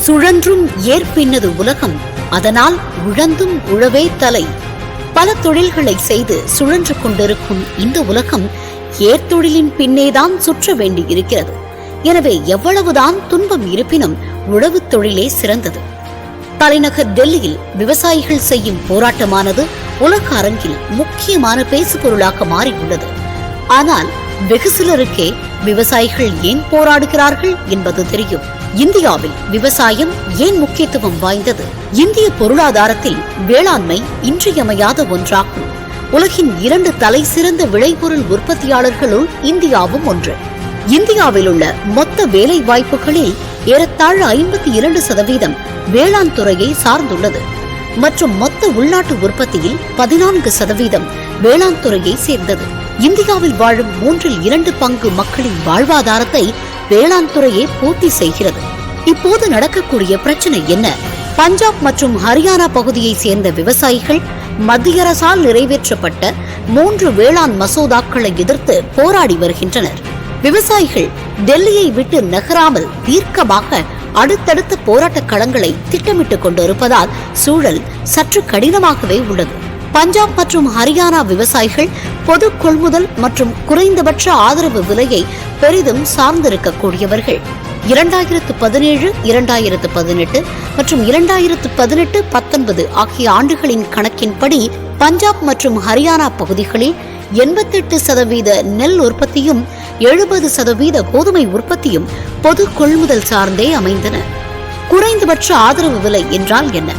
சுழன்றும் ஏற்பின்னது உலகம், அதனால் உழந்தும் உழவே தலை. பல தொழில்களை செய்து சுழன்று கொண்டிருக்கும் இந்த உலகம் ஏர்த்தொழிலின் பின்னேதான் சுற்ற வேண்டியிருக்கிறது. எனவே எவ்வளவுதான் துன்பம் இருப்பினும் உழவு தொழிலே சிறந்தது. தலைநகர் டெல்லியில் விவசாயிகள் செய்யும் போராட்டமானது உலக அரங்கில் முக்கியமான பேசுபொருளாக மாறியுள்ளது. ஆனால் வெகு சிலருக்கே விவசாயிகள் ஏன் போராடுகிறார்கள் என்பது தெரியும். இந்தியாவில் விவசாயம் ஏன் முக்கியத்துவம் வாய்ந்தது? இந்திய பொருளாதாரத்தில் வேளாண்மை இன்றியமையாத ஒன்றாகும். உலகின் 2 தலை சிறந்த விளைபொருள் உற்பத்தியாளர்களுள் இந்தியாவும் ஒன்று. இந்தியாவில் உள்ள மொத்த வேலை வாய்ப்புகளில் ஏறத்தாழ 52% வேளாண் துறையை சார்ந்துள்ளது மற்றும் மொத்த உள்நாட்டு உற்பத்தியில் 14% வேளாண் துறையை சேர்ந்தது. இந்தியாவில் வாழும் 3/2 பங்கு மக்களின் வாழ்வாதாரத்தை வேளாண் துறையே பூர்த்தி செய்கிறது. இப்போது நடக்கக்கூடிய பிரச்சனை என்ன? பஞ்சாப் மற்றும் ஹரியானா பகுதியை சேர்ந்த விவசாயிகள் மத்திய அரசால் நிறைவேற்றப்பட்ட 3 வேளாண் மசோதாக்களை எதிர்த்து போராடி வருகின்றனர். விவசாயிகள் டெல்லியை விட்டு நகராமல் தீர்க்கமாக அடுத்தடுத்த போராட்ட களங்களை திட்டமிட்டுக் கொண்டிருப்பதால் சூழல் சற்று கடினமாகவே உள்ளது. பஞ்சாப் மற்றும் ஹரியானா விவசாயிகள் பொது கொள்முதல் மற்றும் குறைந்தபட்ச ஆதரவு விலையை பெரிதும் சார்ந்திருக்கக்கூடியவர்கள். 2017, 2018 மற்றும் 2018-19 ஆகிய ஆண்டுகளின் கணக்கின்படி பஞ்சாப் மற்றும் ஹரியானா பகுதிகளில் 88% நெல் உற்பத்தியும் 70% கோதுமை உற்பத்தியும் பொது கொள்முதல் சார்ந்தே அமைந்தன. குறைந்தபட்ச ஆதரவு விலை என்றால் என்ன?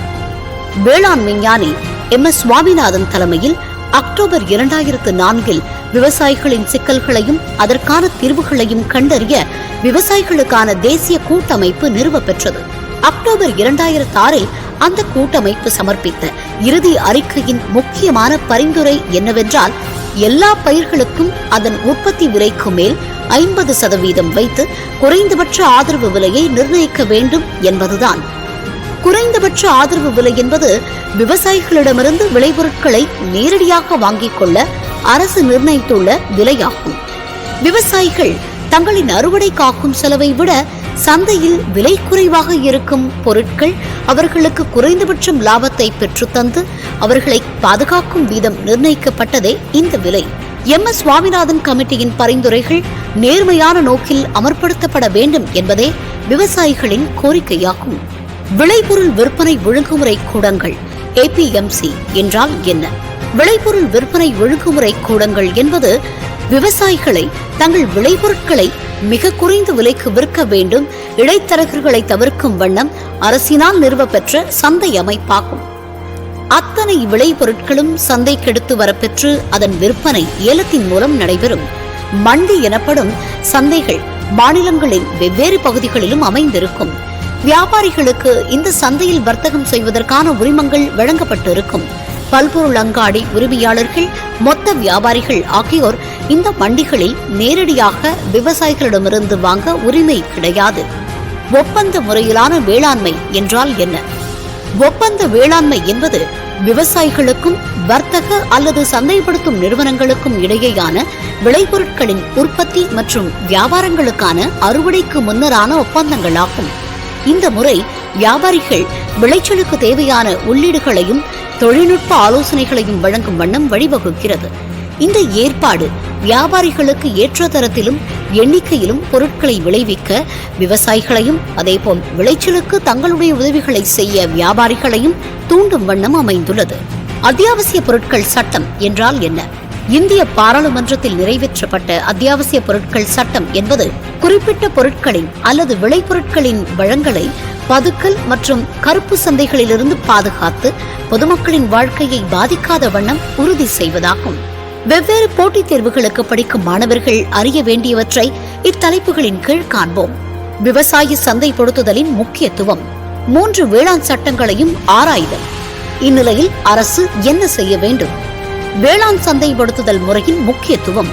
வேளாண் விஞ்ஞானி MS சுவாமிநாதன் தலைமையில் அக்டோபர் 2004 விவசாயிகளின் சிக்கல்களையும் அதற்கான தீர்வுகளையும் கண்டறிய விவசாயிகளுக்கான தேசிய கூட்டமைப்பு நிறுவப்பெற்றது. அக்டோபர் 2006 அந்த கூட்டமைப்பு சமர்ப்பித்த இறுதி அறிக்கையின் முக்கியமான பரிந்துரை என்னவென்றால், எல்லா பயிர்களுக்கும் அதன் உற்பத்தி விலைக்கு மேல் 50% வைத்து குறைந்தபட்ச ஆதரவு விலையை நிர்ணயிக்க வேண்டும் என்பதுதான். குறைந்தபட்ச ஆதரவு விலை என்பது விவசாயிகளிடமிருந்து விளைபொருட்களை நேரடியாக வாங்கிக் கொள்ள அரசு நிர்ணயித்துள்ள விலையாகும். விவசாயிகள் தங்களின் அறுவடை காக்கும் செலவை விட சந்தையில் விலை குறைவாக இருக்கும் பொருட்கள் அவர்களுக்கு குறைந்தபட்சம் லாபத்தை பெற்றுத்தந்து அவர்களை பாதுகாக்கும் வீதம் நிர்ணயிக்கப்பட்டதே இந்த விலை. MS சுவாமிநாதன் கமிட்டியின் பரிந்துரைகள் நேர்மையான நோக்கில் அமல்படுத்தப்பட வேண்டும் என்பதே விவசாயிகளின் கோரிக்கையாகும். விளைபொருள் விற்பனை ஒழுங்குமுறை கூடங்கள் APMC என்றால் என்ன? விளைபொருள் விற்பனை ஒழுங்குமுறை கூடங்கள் என்பது விவசாயிகளை தங்கள் விளைபொருட்களை மிக குறைந்த விலைக்கு விற்க வேண்டும் இடைத்தரகர்களை தவிர்க்கும் வண்ணம் அரசினால் நிறுவப்பெற்ற சந்தை அமைப்பாகும். அத்தனை விளைபொருட்களும் சந்தைக்கெடுத்து வரப்பெற்று அதன் விற்பனை ஏலத்தின் மூலம் நடைபெறும். மண்டி எனப்படும் சந்தைகள் மாநிலங்களின் வெவ்வேறு பகுதிகளிலும் அமைந்திருக்கும். வியாபாரிகளுக்கு இந்த சந்தையில் வர்த்தகம் செய்வதற்கான உரிமங்கள் வழங்கப்பட்டிருக்கும். பல்பொருள் அங்காடி உரிமையாளர்கள், மொத்த வியாபாரிகள் ஆகியோர் இந்த மண்டிகளில் நேரடியாக விவசாயிகளிடமிருந்து வாங்க உரிமை கிடையாது. ஒப்பந்த முறையிலான வேளாண்மை என்றால் என்ன? ஒப்பந்த வேளாண்மை என்பது விவசாயிகளுக்கும் வர்த்தக அல்லது சந்தைப்படுத்தும் நிறுவனங்களுக்கும் இடையேயான விளைபொருட்களின் உற்பத்தி மற்றும் வியாபாரங்களுக்கான அறுவடைக்கு முன்னரான ஒப்பந்தங்களாகும். இந்த முறை வியாபாரிகள் விளைச்சலுக்கு தேவையான உள்ளீடுகளையும் தொழில்நுட்ப ஆலோசனைகளையும் வழங்கும் வண்ணம் வழிவகுக்கிறது. இந்த ஏற்பாடு வியாபாரிகளுக்கு ஏற்ற தரத்திலும் எண்ணிக்கையிலும் பொருட்களை விளைவிக்க விவசாயிகளையும் அதேபோல் விளைச்சலுக்கு தங்களுடைய உதவிகளை செய்ய வியாபாரிகளையும் தூண்டும் வண்ணம் அமைந்துள்ளது. அத்தியாவசிய பொருட்கள் சட்டம் என்றால் என்ன? இந்திய பாராளுமன்றத்தில் நிறைவேற்றப்பட்ட அத்தியாவசிய பொருட்கள் சட்டம் என்பது குறிப்பிட்ட பொருட்களின் அல்லது விளைபொருட்களின் வழங்கலை பதுக்கல் மற்றும் கருப்பு சந்தைகளிலிருந்து பாதுகாத்து பொதுமக்களின் வாழ்க்கையை பாதிக்காத வண்ணம் உறுதி செய்வதாகும். வெவ்வேறு போட்டித் தேர்வுகளுக்கு படிக்கும் மாணவர்கள் அறிய வேண்டியவற்றை இத்தலைப்புகளின் கீழ் காண்போம். விவசாய சந்தைப்படுத்துதலின் முக்கியத்துவம், 3 வேளாண் சட்டங்களையும் ஆராய்தல். இந்நிலையில் அரசு என்ன செய்ய வேண்டும்? வேளாண் சந்தைப்படுத்துதல் முறையின் முக்கியத்துவம்.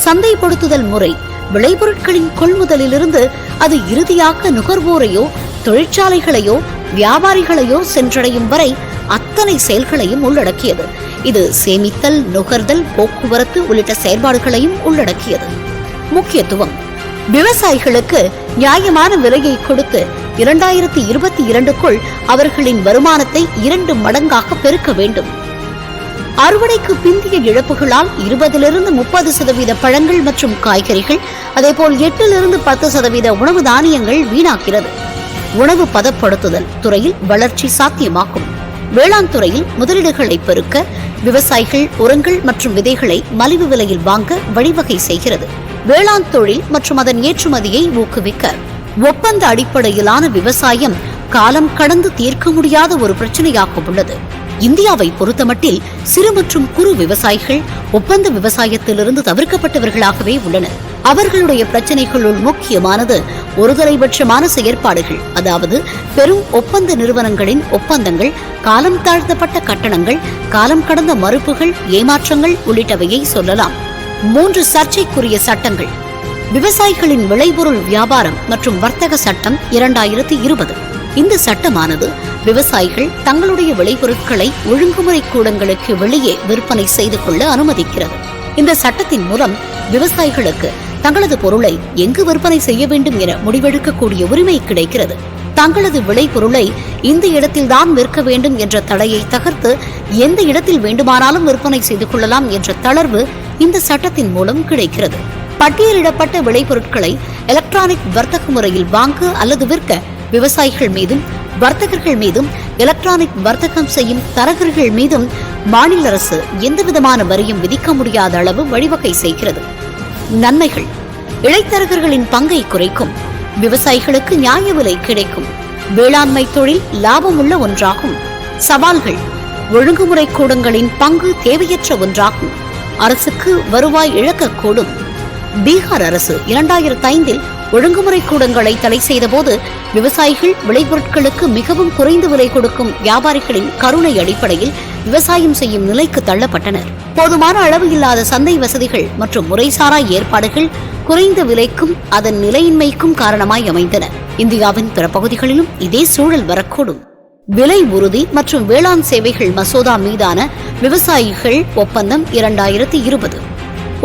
சந்தைப்படுத்துதல் முறை விளைபொருட்களின் கொள்முதலிலிருந்து அது இறுதியாக நுகர்வோரையோ தொழிற்சாலைகளையோ வியாபாரிகளையோ சென்றடையும் வரை அத்தனை செயல்களையும் உள்ளடக்கியது. இது சேமித்தல், நுகர்தல், போக்குவரத்து உள்ளிட்ட செயல்பாடுகளையும் உள்ளடக்கியது. முக்கியத்துவம்: விவசாயிகளுக்கு நியாயமான விலையை கொடுத்து 2022க்குள் அவர்களின் வருமானத்தை 2 மடங்காக பெருக்க வேண்டும். அறுவடைக்கு பிந்திய இழப்புகளால் 20-30% பழங்கள் மற்றும் காய்கறிகள், அதேபோல் 8-10% உணவு தானியங்கள் வீணாகிறது. உணவு பதப்படுத்துதல் துறையில் வளர்ச்சி சாத்தியமாகும். வேளாண் துறையில் முதலீடுகளை பெருக்க விவசாயிகள் உரங்கள் மற்றும் விதைகளை மலிவு விலையில் வாங்க வழிவகை செய்கிறது. வேளாண் தொழில் மற்றும் அதன் ஏற்றுமதியை ஊக்குவிக்க ஒப்பந்த அடிப்படையிலான விவசாயம் காலம் கடந்து தீர்க்க முடியாத ஒரு பிரச்சனையாக உள்ளது. இந்தியாவை பொறுத்தமட்டில் சிறு மற்றும் குறு விவசாயிகள் ஒப்பந்த விவசாயத்திலிருந்து தவிர்க்கப்பட்டவர்களாகவே உள்ளனர். அவர்களுடைய பிரச்சனைகளுள் முக்கியமானது ஒருதலைபட்சமான செயற்பாடுகள், அதாவது பெரும் ஒப்பந்த நிறுவனங்களின் ஒப்பந்தங்கள், காலம் தாழ்த்தப்பட்ட கட்டணங்கள், காலம் கடந்த மறுப்புகள், ஏமாற்றங்கள் உள்ளிட்டவையை சொல்லலாம். 3 சர்ச்சைக்குரிய சட்டங்கள். விவசாயிகளின் விளைபொருள் வியாபாரம் மற்றும் வர்த்தக சட்டம் 2020. இந்த சட்டமானது விவசாயிகள் தங்களுடைய விளைபொருட்களை ஒழுங்குமுறை கூடங்களுக்கு வெளியே விற்பனை செய்து கொள்ள அனுமதிக்கிறது. இந்த சட்டத்தின் மூலம் விவசாயிகளுக்கு தங்களது பொருளை எங்கு விற்பனை செய்ய வேண்டும் என முடிவெடுக்கக்கூடிய உரிமை கிடைக்கிறது. தங்களது விளைபொருளை இந்த இடத்தில்தான் விற்க வேண்டும் என்ற தடையை தகர்த்து எந்த இடத்தில் வேண்டுமானாலும் விற்பனை செய்து கொள்ளலாம் என்ற தளர்வு இந்த சட்டத்தின் மூலம் கிடைக்கிறது. பட்டியலிடப்பட்ட விளைபொருட்களை எலக்ட்ரானிக் வர்த்தக முறையில் வாங்க அல்லது விற்க விவசாயிகள் மீதும் வர்த்தகர்கள் மீதும் எலக்ட்ரானிக் வர்த்தகம் செய்யும் தரகர்கள் மீதும் மாநில அரசு எந்தவிதமான வரியும் விதிக்க முடியாத அளவு வழிவகை செய்கிறது. நன்மைகள். இடைத்தரகர்களின் பங்கை குறைக்கும். விவசாயிகளுக்கு நியாய விலை கிடைக்கும். வேளாண்மை தொழில் லாபம் உள்ள ஒன்றாகும். சவால்கள். ஒழுங்குமுறை கூடங்களின் பங்கு தேவையற்ற ஒன்றாகும். அரசுக்கு வருவாய் இழக்கக்கூடும். பீகார் அரசு 2005 ஒழுங்குமுறை கூடங்களை தடை செய்தபோது விவசாயிகள் விளைபொருட்களுக்கு மிகவும் குறைந்த விலை கொடுக்கும் வியாபாரிகளின் கருணை அடிப்படையில் விவசாயம் செய்யும் நிலைக்கு தள்ளப்பட்டனர். போதுமான அளவு இல்லாத சந்தை வசதிகள் மற்றும் முறைசாரா ஏற்பாடுகள் குறைந்த விலைக்கும் அதன் நிலையின்மைக்கும் காரணமாய் அமைந்தன. இந்தியாவின் பிற பகுதிகளிலும் இதே சூழல் வரக்கூடும். விலை உறுதி மற்றும் வேளாண் சேவைகள் மசோதா மீதான விவசாயிகள் ஒப்பந்தம் 2020.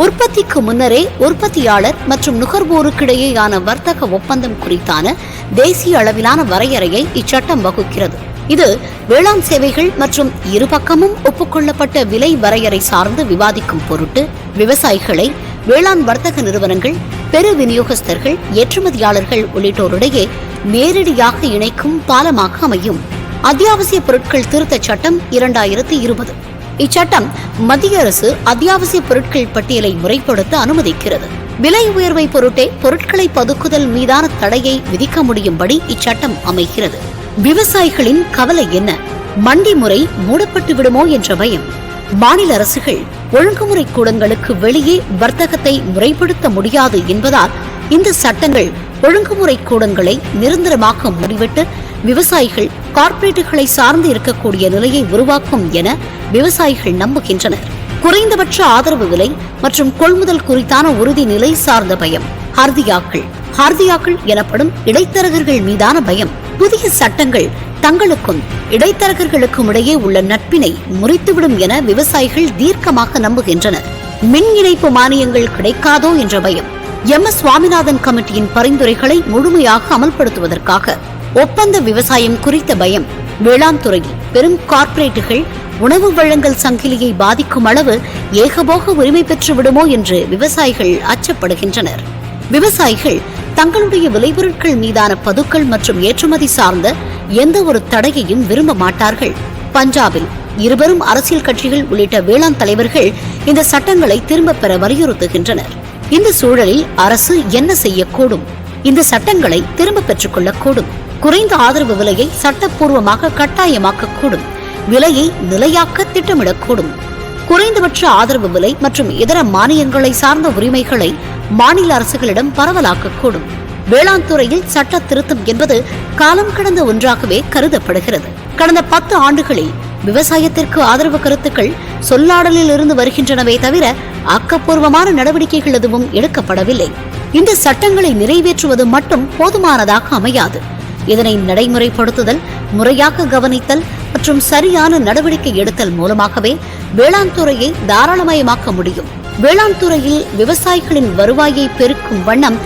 உற்பத்திக்கு முன்னரே உற்பத்தியாளர் மற்றும் நுகர்வோருக்கிடையேயான வர்த்தக ஒப்பந்தம் குறித்தான தேசிய அளவிலான வரையறையை இச்சட்டம் வகுக்கிறது. இது வேளாண் சேவைகள் மற்றும் இருபக்கமும் ஒப்புக்கொள்ளப்பட்ட விலை வரையறை சார்ந்து விவாதிக்கும் பொருட்டு விவசாயிகளை வேளாண் வர்த்தக நிறுவனங்கள், பெரு விநியோகஸ்தர்கள், ஏற்றுமதியாளர்கள் உள்ளிட்டோரிடையே நேரடியாக இணைக்கும் பாலமாக அமையும். அத்தியாவசிய பொருட்கள் திருத்தச் சட்டம் 2020. இச்சட்டம் மத்திய அரசு அத்தியாவசிய பொருட்கள் பட்டியலை முறைப்படுத்த அனுமதிக்கிறது. விலை உயர்வை பொருட்டே பொருட்களை பதுக்குதல் மீதான தடையை விதிக்க முடியும்படி இச்சட்டம் அமைகிறது. விவசாயிகளின் கவலை என்ன? மண்டி முறை மூடப்பட்டு விடுமோ என்ற பயம். மாநில அரசுகள் ஒழுங்குமுறை கூடங்களுக்கு வெளியே வர்த்தகத்தை முறைப்படுத்த முடியாது என்பதால் இந்த சட்டங்கள் ஒழுங்குமுறை கூடங்களை நிரந்தரமாக மூடிவிட்டு விவசாயிகள் கார்ப்பரேட்டுகளை சார்ந்து இருக்கக்கூடிய நிலையை உருவாக்கும் என விவசாயிகள் நம்புகின்றனர். குறைந்தபட்ச ஆதரவு விலை மற்றும் கொள்முதல் குறித்தான உறுதி நிலை சார்ந்த பயம். ஹார்தியாக்கள் எனப்படும் இடைத்தரகர்கள் மீதான பயம். புதிய சட்டங்கள் தங்களுக்கும் இடைத்தரகர்களுக்கும் இடையே உள்ள நட்பினை முறித்துவிடும் என விவசாயிகள் தீர்க்கமாக நம்புகின்றனர். மின் இணைப்பு மானியங்கள் கிடைக்காதோ என்ற பயம். MS சுவாமிநாதன் கமிட்டியின் பரிந்துரைகளை முழுமையாக அமல்படுத்துவதற்காக ஒப்பந்த விவசாயம் குறித்த பயம். வேளாண் துறையில் பெரும் கார்ப்பரேட்டுகள் உணவு வழங்கல் சங்கிலியை பாதிக்கும் அளவு ஏகபோக உரிமை பெற்று விடுமோ என்று விவசாயிகள் அச்சப்படுகின்றனர். விவசாயிகள் தங்களுடைய விளைபொருட்கள் மீதான பதுக்கல் மற்றும் ஏற்றுமதி சார்ந்த எந்த ஒரு தடையையும் விரும்ப மாட்டார்கள். பஞ்சாபில் இருவரும் அரசியல் கட்சிகள் உள்ளிட்ட வேளாண் தலைவர்கள் இந்த சட்டங்களை திரும்ப பெற வலியுறுத்துகின்றனர். இந்த சூழலில் அரசு என்ன செய்யக்கூடும்? இந்த சட்டங்களை திரும்ப பெற்றுக் கொள்ளக்கூடும். குறைந்த ஆதரவு விலையை சட்டப்பூர்வமாக கட்டாயமாக்கக்கூடும். விலையை நிலையாக்க திட்டமிடக்கூடும். குறைந்தபட்ச ஆதரவு விலை மற்றும் இதர மானியங்களை சார்ந்த உரிமைகளை மாநில அரசுகளிடம் பரவலாக்கக்கூடும். வேளாண் துறையில் சட்ட திருத்தம் என்பது காலம் கடந்த ஒன்றாகவே கருதப்படுகிறது. கடந்த 10 ஆண்டுகளில் விவசாயத்திற்கு ஆதரவு கருத்துக்கள் சொல்லாடலில் இருந்து வருகின்றனவே தவிர ஆக்கப்பூர்வமான நடவடிக்கைகள் எதுவும் எடுக்கப்படவில்லை. இந்த சட்டங்களை நிறைவேற்றுவது மட்டும் போதுமானதாக அமையாது. இதனை நடைமுறைப்படுத்துதல், முறையாக கவனித்தல் மற்றும் சரியான நடவடிக்கை எடுத்தல் மூலமாகவே வேளாண் துறையை தாராளமயமாக்க முடியும். வேளாண் துறையில் விவசாயிகளின் வருவாயை பெருக்கும் வண்ணம்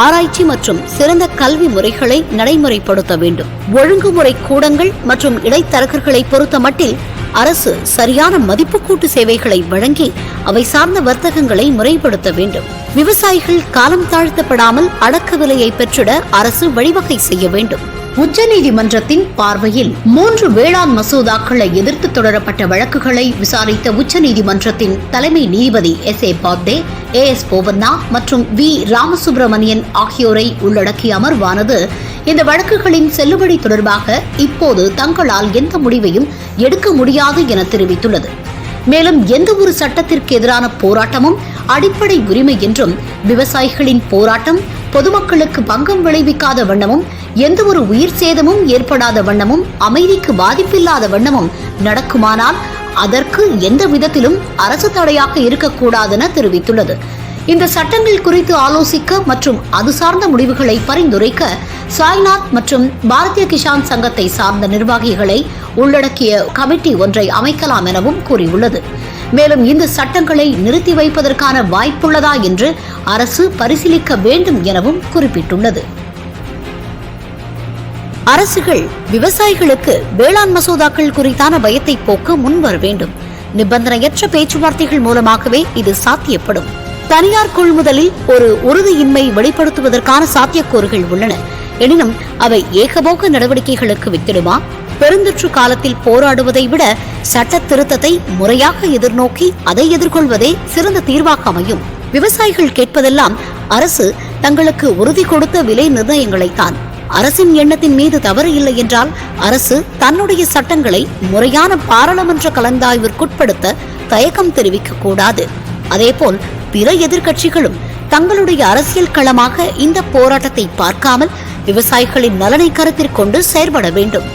ஆராய்ச்சி மற்றும் சிறந்த கல்வி முறைகளை நடைமுறைப்படுத்த வேண்டும். ஒழுங்குமுறை கூடங்கள் மற்றும் இடைத்தரகர்களை பொறுத்த மட்டில் அரசு சரியான மதிப்பு கூட்டு சேவைகளை வழங்கி அவை சார்ந்த வர்த்தகங்களை முறைப்படுத்த வேண்டும். விவசாயிகள் காலம் தாழ்த்தப்படாமல் அடக்க விலையை பெற்றிட அரசு வழிவகை செய்ய வேண்டும். உச்சநீதிமன்றத்தின் பார்வையில் 3 வேளாண் மசோதாக்களை எதிர்த்து தொடரப்பட்ட வழக்குகளை விசாரித்த உச்சநீதிமன்றத்தின் தலைமை நீதிபதி S.A. பாப்டே, A.S. போவண்ணா மற்றும் V. ராமசுப்ரமணியன் ஆகியோரை உள்ளடக்கிய அமர்வானது இந்த வழக்குகளின் செல்லுபடி தொடர்பாக இப்போது தங்களால் எந்த முடிவையும் எடுக்க முடியாது என தெரிவித்துள்ளது. மேலும் எந்த ஒரு சட்டத்திற்கு எதிரான போராட்டமும் அடிப்படை உரிமை என்றும், விவசாயிகளின் போராட்டம் பொதுமக்களுக்கு பங்கம் விளைவிக்காத வண்ணமும், எந்த ஒரு உயிர் சேதமும் ஏற்படாத வண்ணமும், அமைதிக்கு பாதிப்பில்லாத வண்ணமும் நடக்குமானால் அதற்கு எந்த விதத்திலும் அரசு தடையாக இருக்கக்கூடாதென தெரிவித்துள்ளது. இந்த சட்டங்கள் குறித்து ஆலோசிக்க மற்றும் அது சார்ந்த முடிவுகளை பரிந்துரைக்க சாய்நாத் மற்றும் பாரதிய கிசான் சங்கத்தை சார்ந்த நிர்வாகிகளை உள்ளடக்கிய கமிட்டி ஒன்றை அமைக்கலாம் எனவும் கூறியுள்ளது. மேலும் இந்த சட்டங்களை நிறுத்தி வைப்பதற்கான வாய்ப்புள்ளதா என்று அரசு பரிசீலிக்க வேண்டும் எனவும் குறிப்பிட்டுள்ளது. அரசுகள் விவசாயிகளுக்கு வேளாண் மசோதாக்கள் குறித்தான பயத்தை போக்க முன்வர வேண்டும். நிபந்தனையற்ற பேச்சுவார்த்தைகள் மூலமாகவே இது சாத்தியப்படும். தனியார் கொள்முதலில் ஒரு உறுதியின்மை வெளிப்படுத்துவதற்கான சாத்தியக்கூறுகள் உள்ளன. எனினும் அவை ஏகபோக நடவடிக்கைகளுக்கு வித்திடுமா? பெருந்தொற்று காலத்தில் போராடுவதை விட சட்ட திருத்தத்தை முறையாக எதிர்நோக்கி அதை எதிர்கொள்வதே சிறந்த தீர்வாக அமையும். விவசாயிகள் கேட்பதெல்லாம் அரசு தங்களுக்கு உறுதி கொடுத்த விலை நிர்ணயங்களைத்தான். அரசின் எண்ணத்தின் மீது தவறு இல்லை என்றால் அரசு தன்னுடைய சட்டங்களை முறையான பாராளுமன்ற கலந்தாய்விற்குட்படுத்த தயக்கம் தெரிவிக்க கூடாது. அதேபோல் பிற எதிர்க்கட்சிகளும் தங்களுடைய அரசியல் களமாக இந்த போராட்டத்தை பார்க்காமல் விவசாயிகளின் நலனை கருத்தில் கொண்டு செயல்பட வேண்டும்.